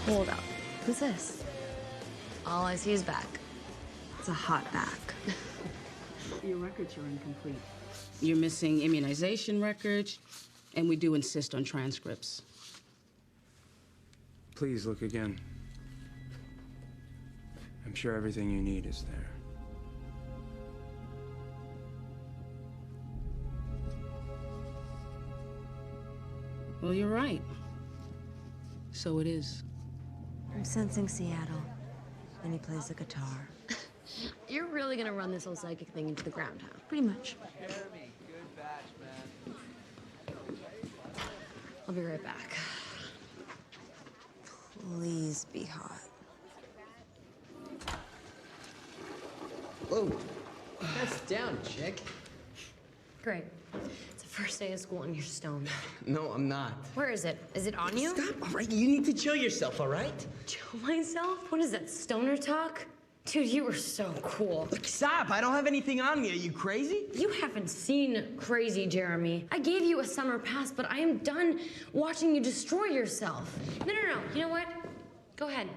Hold up. Who's this? All I see is back. It's a hot back. Your records are incomplete. You're missing immunization records, and we do insist on transcripts. Please look again. I'm sure everything you need is there. Well, you're right. So it is. I'm sensing Seattle. And he plays the guitar. You're really gonna run this whole psychic thing into the ground, huh? Pretty much. Jeremy, good batch, man. I'll be right back. Please be hot. Whoa. That's down, chick. Great. It's the first day of school and you're stoned. No, I'm not. Where is it? Is it on you? Stop, all right? You need to chill yourself, all right? Chill myself? What is that, stoner talk? Dude, you were so cool. Look, stop. I don't have anything on me. Are you crazy? You haven't seen crazy, Jeremy. I gave you a summer pass, but I am done watching you destroy yourself. No. You know what? Go ahead.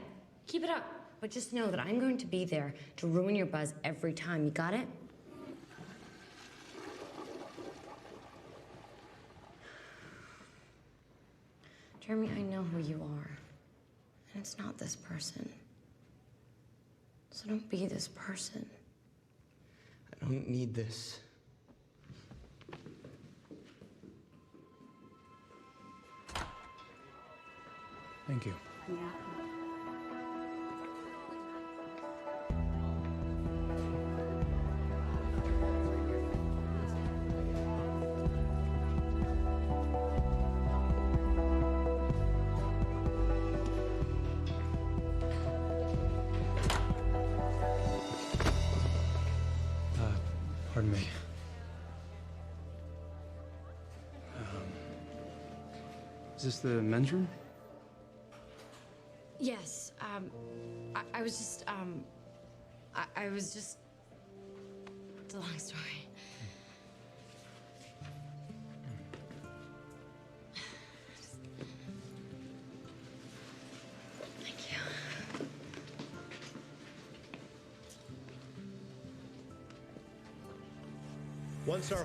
Keep it up. But just know that I'm going to be there to ruin your buzz every time. You got it? Jeremy, I know who you are. And it's not this person. So don't be this person. I don't need this. Thank you. Yeah. Pardon me. Is this the men's room? Yes, I was just, I was just, it's a long story. Thank you. Once our